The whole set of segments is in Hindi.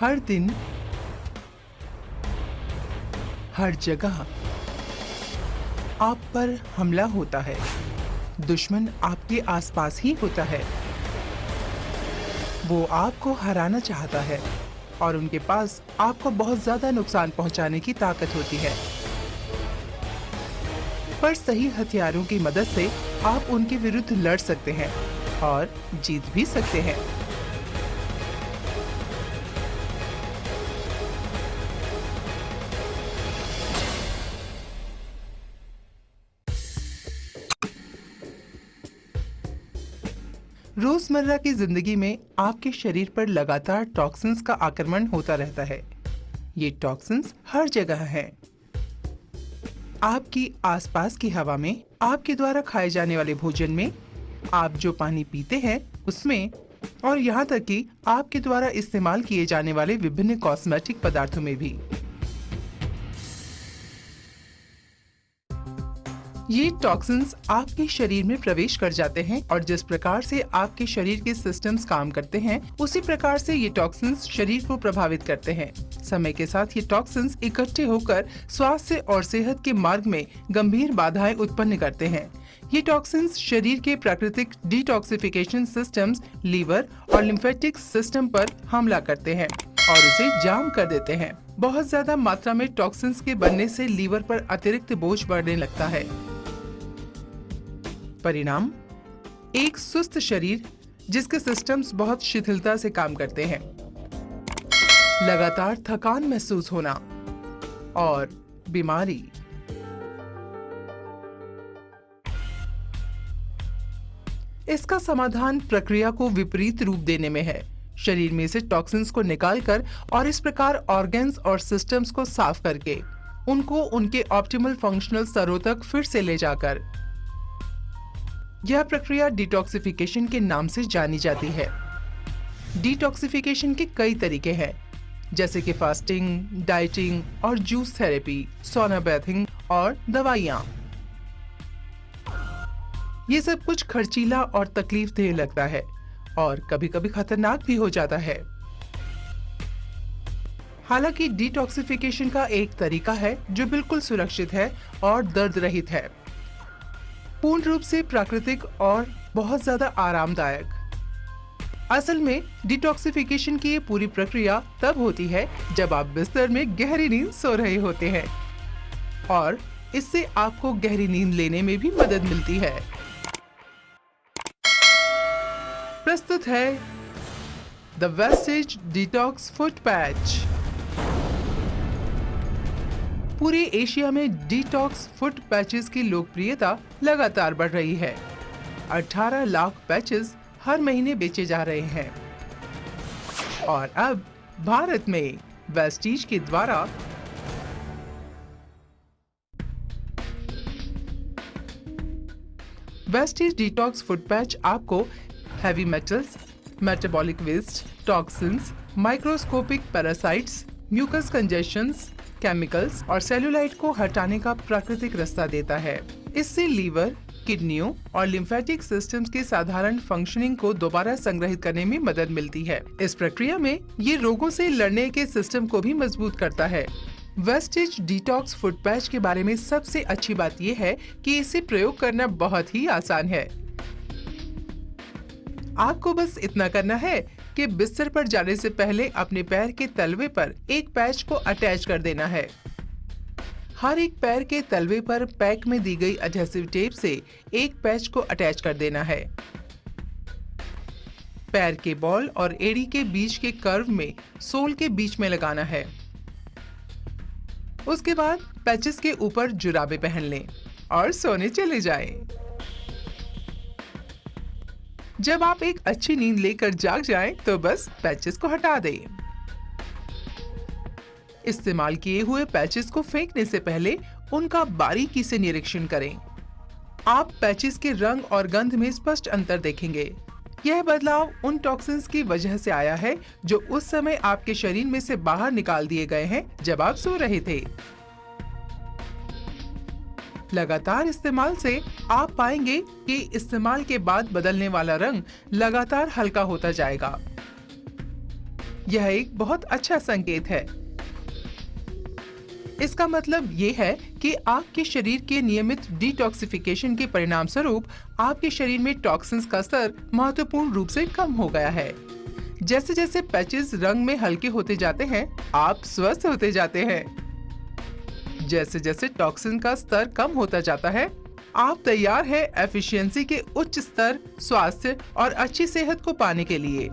हर दिन, हर जगह आप पर हमला होता है। दुश्मन आपके आसपास ही होता है। वो आपको हराना चाहता है और उनके पास आपको बहुत ज्यादा नुकसान पहुंचाने की ताकत होती है। पर सही हथियारों की मदद से आप उनके विरुद्ध लड़ सकते हैं और जीत भी सकते हैं। रोजमर्रा की जिंदगी में आपके शरीर पर लगातार टॉक्सिन्स का आक्रमण होता रहता है। ये टॉक्सिन्स हर जगह हैं। आपकी आसपास की हवा में, आपके द्वारा खाए जाने वाले भोजन में, आप जो पानी पीते हैं उसमें, और यहाँ तक कि आपके द्वारा इस्तेमाल किए जाने वाले विभिन्न कॉस्मेटिक पदार्थों में भी। ये टॉक्सिन्स आपके शरीर में प्रवेश कर जाते हैं और जिस प्रकार से आपके शरीर के सिस्टम्स काम करते हैं, उसी प्रकार से ये टॉक्सिन्स शरीर को प्रभावित करते हैं। समय के साथ ये टॉक्सिन्स इकट्ठे होकर स्वास्थ्य और सेहत के मार्ग में गंभीर बाधाएं उत्पन्न करते हैं। ये टॉक्सिन्स शरीर के प्राकृतिक डिटॉक्सिफिकेशन सिस्टम्स, लीवर और लिम्फेटिक सिस्टम पर हमला करते हैं और उसे जाम कर देते हैं। बहुत ज्यादा मात्रा में टॉक्सिन्स के बनने से लीवर पर अतिरिक्त बोझ बढ़ने लगता है। परिणाम, एक सुस्त शरीर जिसके सिस्टम्स बहुत शिथिलता से काम करते हैं, लगातार थकान महसूस होना और बीमारी। इसका समाधान प्रक्रिया को विपरीत रूप देने में है। शरीर में से टॉक्सिन्स को निकालकर और इस प्रकार ऑर्गन्स और सिस्टम्स को साफ करके उनको उनके ऑप्टिमल फंक्शनल स्तरों तक फिर से ले जाकर। यह प्रक्रिया डिटॉक्सिफिकेशन के नाम से जानी जाती है। डिटॉक्सिफिकेशन के कई तरीके हैं, जैसे कि फास्टिंग, डाइटिंग और जूस थेरेपी, सोना बेथिंग और दवाइयाँ। ये सब कुछ खर्चीला और तकलीफदेह लगता है और कभी कभी खतरनाक भी हो जाता है। हालांकि डिटॉक्सिफिकेशन का एक तरीका है जो बिल्कुल सुरक्षित है और दर्द रहित है, पूर्ण रूप से प्राकृतिक और बहुत ज्यादा आरामदायक। असल में डिटॉक्सिफिकेशन की ये पूरी प्रक्रिया तब होती है जब आप बिस्तर में गहरी नींद सो रहे होते हैं और इससे आपको गहरी नींद लेने में भी मदद मिलती है। प्रस्तुत है the wastage detox foot patch. पूरे एशिया में डिटॉक्स फुट पैचेस की लोकप्रियता लगातार बढ़ रही है। 18 लाख पैचेस हर महीने बेचे जा रहे हैं और अब भारत में वेस्टीज के द्वारा वेस्टीज डिटॉक्स फुट पैच आपको heavy metals, metabolic waste, toxins, microscopic parasites, mucus congestions, chemicals और सेलुलाइट को हटाने का प्राकृतिक रास्ता देता है। इससे लीवर, किडनियों और लिम्फेटिक सिस्टम्स के साधारण फंक्शनिंग को दोबारा संग्रहित करने में मदद मिलती है। इस प्रक्रिया में ये रोगों से लड़ने के सिस्टम को भी मजबूत करता है। वेस्टेज डिटॉक्स फुट पैच के बारे में सबसे अच्छी बात यह है कि इसे प्रयोग करना बहुत ही आसान है। आपको बस इतना करना है कि बिस्तर पर जाने से पहले अपने पैर के तलवे पर एक पैच को अटैच कर देना है। हर एक पैर के तलवे पर पैक में दी गई एडहेसिव टेप से एक पैच को अटैच कर देना है। पैर के बॉल और एड़ी के बीच के कर्व में सोल के बीच में लगाना है। उसके बाद पैचेस के ऊपर जुराबे पहन लें और सोने चले जाएं। जब आप एक अच्छी नींद लेकर जाग जाएं, तो बस पैचेस को हटा दें। इस्तेमाल किए हुए पैचेस को फेंकने से पहले उनका बारीकी से निरीक्षण करें। आप पैचेस के रंग और गंध में स्पष्ट अंतर देखेंगे। यह बदलाव उन टॉक्सिन्स की वजह से आया है जो उस समय आपके शरीर में से बाहर निकाल दिए गए हैं जब आप सो रहे थे। लगातार इस्तेमाल से आप पाएंगे कि इस्तेमाल के बाद बदलने वाला रंग लगातार हल्का होता जाएगा। यह एक बहुत अच्छा संकेत है। इसका मतलब ये है कि आपके शरीर के नियमित डिटॉक्सिफिकेशन के परिणाम स्वरूप आपके शरीर में टॉक्सिन्स का स्तर महत्वपूर्ण रूप से कम हो गया है। जैसे जैसे पैचेस रंग में हल्के होते जाते हैं, आप स्वस्थ होते जाते हैं। जैसे जैसे टॉक्सिन का स्तर कम होता जाता है, आप तैयार हैं एफिशिएंसी के उच्च स्तर, स्वास्थ्य और अच्छी सेहत को पाने के लिए।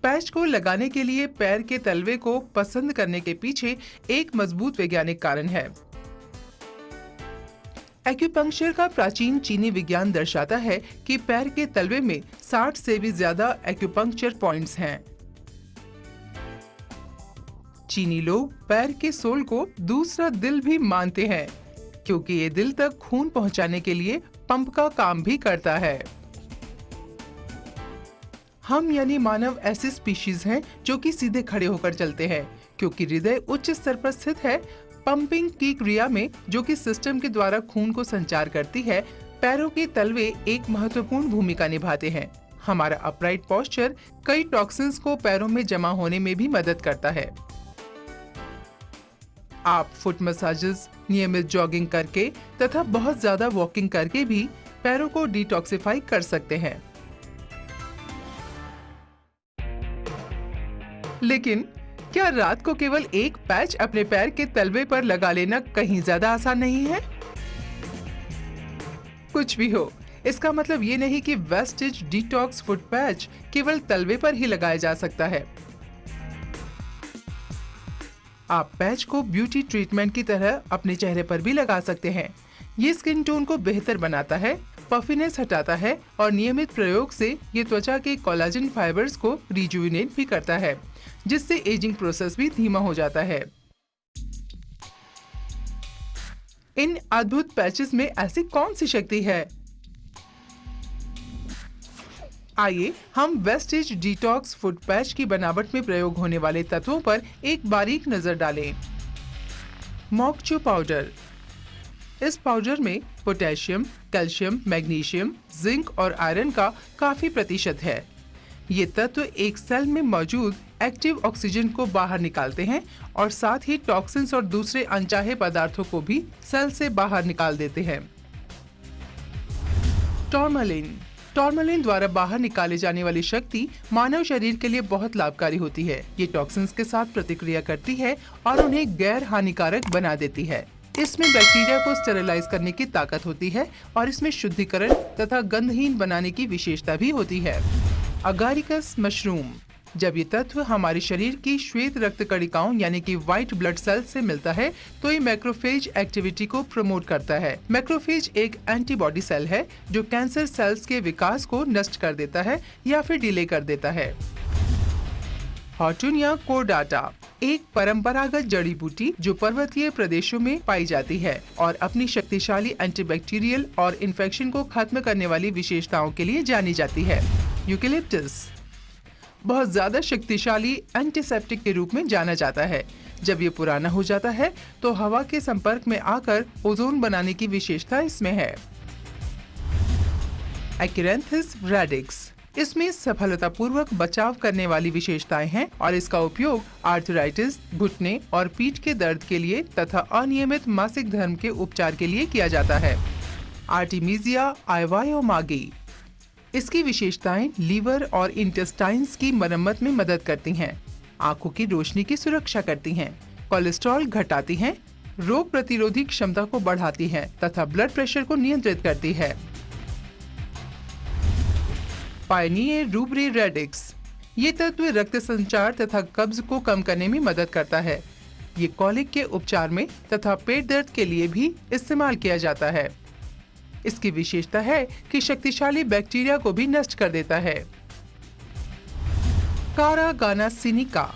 पैच को लगाने के लिए पैर के तलवे को पसंद करने के पीछे एक मजबूत वैज्ञानिक कारण है। एक्यूपंक्चर का प्राचीन चीनी विज्ञान दर्शाता है कि पैर के तलवे में 60 से भी ज्यादा एक्यूपंक्चर पॉइंट्स हैं। चीनी लोग पैर के सोल को दूसरा दिल भी मानते हैं, क्योंकि ये दिल तक खून पहुंचाने के लिए पंप का काम भी करता है। हम यानी मानव ऐसी स्पीशीज हैं जो कि सीधे खड़े होकर चलते हैं, क्योंकि हृदय उच्च स्तर पर स्थित है। पंपिंग की क्रिया में, जो कि सिस्टम के द्वारा खून को संचार करती है, पैरों के तलवे एक महत्वपूर्ण भूमिका निभाते हैं। हमारा अपराइट पोस्चर कई टॉक्सिन्स को पैरों में जमा होने में भी मदद करता है। आप फुट मसाजेस, नियमित जॉगिंग करके तथा बहुत ज्यादा वॉकिंग करके भी पैरों को डिटॉक्सिफाई कर सकते हैं। लेकिन क्या रात को केवल एक पैच अपने पैर के तलवे पर लगा लेना कहीं ज्यादा आसान नहीं है? कुछ भी हो, इसका मतलब ये नहीं कि वेस्टिज डिटॉक्स फुट पैच केवल तलवे पर ही लगाया जा सकता है। आप पैच को ब्यूटी ट्रीटमेंट की तरह अपने चेहरे पर भी लगा सकते हैं। ये स्किन टोन को बेहतर बनाता है, पफिनेस हटाता है और नियमित प्रयोग से ये त्वचा के कोलाजन फाइबर्स को रिजुविनेट भी करता है, जिससे एजिंग प्रोसेस भी धीमा हो जाता है। इन अद्भुत पैचेस में ऐसी कौन सी शक्ति है? आइए हम वेस्टिज डिटॉक्स फुट पैच की बनावट में प्रयोग होने वाले तत्वों पर एक बारीक नजर डालें। मोकचू पाउडर। इस पाउडर में पोटेशियम, कैल्शियम, मैग्नीशियम, जिंक और आयरन का काफी प्रतिशत है। ये तत्व एक सेल में मौजूद एक्टिव ऑक्सीजन को बाहर निकालते हैं और साथ ही टॉक्सिन्स और दूसरे अनचाहे पदार्थों को भी सेल से बाहर निकाल देते हैं। टॉर्मलिन। टॉर्मलिन द्वारा बाहर निकाले जाने वाली शक्ति मानव शरीर के लिए बहुत लाभकारी होती है। ये टॉक्सिन्स के साथ प्रतिक्रिया करती है और उन्हें गैर हानिकारक बना देती है। इसमें बैक्टीरिया को स्टेरिलाइज करने की ताकत होती है और इसमें शुद्धिकरण तथा गंधहीन बनाने की विशेषता भी होती है। अगारिकस मशरूम। जब ये तत्व हमारे शरीर की श्वेत रक्त कणिकाओं यानी कि व्हाइट ब्लड सेल से मिलता है तो ये मैक्रोफेज एक्टिविटी को प्रमोट करता है। मैक्रोफेज एक एंटीबॉडी सेल है जो कैंसर सेल्स के विकास को नष्ट कर देता है या फिर डिले कर देता है। हॉर्टुनिया कोर्डाटा एक परंपरागत जड़ी बूटी जो पर्वतीय प्रदेशों में पाई जाती है और अपनी शक्तिशाली एंटीबैक्टीरियल और इन्फेक्शन को खत्म करने वाली विशेषताओं के लिए जानी जाती है। यूकेलिप्टस बहुत ज्यादा शक्तिशाली एंटीसेप्टिक के रूप में जाना जाता है। जब ये पुराना हो जाता है तो हवा के संपर्क में आकर ओजोन बनाने की विशेषता इसमें है। एक्रेंथिस रेडिक्स। इसमें सफलतापूर्वक बचाव करने वाली विशेषताएं हैं और इसका उपयोग आर्थराइटिस, घुटने और पीठ के दर्द के लिए तथा अनियमित मासिक धर्म के उपचार के लिए किया जाता है। आर्टिमीजिया आइवायोमागी। इसकी विशेषताएं लीवर और इंटेस्टाइन्स की मरम्मत में मदद करती हैं, आंखों की रोशनी की सुरक्षा करती हैं, कोलेस्ट्रॉल घटाती हैं, रोग प्रतिरोधी क्षमता को बढ़ाती हैं तथा ब्लड प्रेशर को नियंत्रित करती है। पायनियर रूब्रे रेडिक्स। ये तत्व रक्त संचार तथा कब्ज को कम करने में मदद करता है। ये कॉलिक के उपचार में तथा पेट दर्द के लिए भी इस्तेमाल किया जाता है। इसकी विशेषता है कि शक्तिशाली बैक्टीरिया को भी नष्ट कर देता है। कारागाना सिनिका।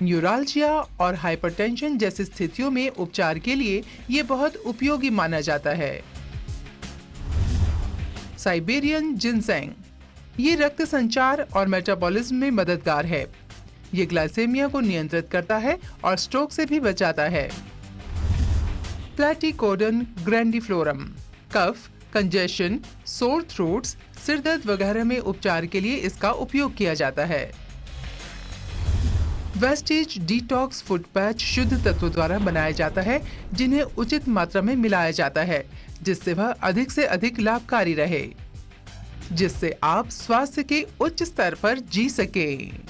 न्यूराल्जिया और हाइपरटेंशन जैसी स्थितियों में उपचार के लिए ये बहुत उपयोगी माना जाता है। Siberian ginseng. ये रक्त संचार और मेटाबॉलिज्म में मददगार है। ये ग्लाइसेमिया को नियंत्रित करता है और स्ट्रोक से भी बचाता है। प्लैटिकोडन ग्रैंडिफ्लोरम। कफ, कंजेशन, सोर थ्रोट्स, सिर दर्द वगैरह में उपचार के लिए इसका उपयोग किया जाता है। वेस्टेज डिटॉक्स फुट पैच शुद्ध तत्वों द्वारा बनाया जाता है, जिन्हें उचित मात्रा में मिलाया जाता है, जिससे वह अधिक से अधिक लाभकारी रहे, जिससे आप स्वास्थ्य के उच्च स्तर पर जी सकें।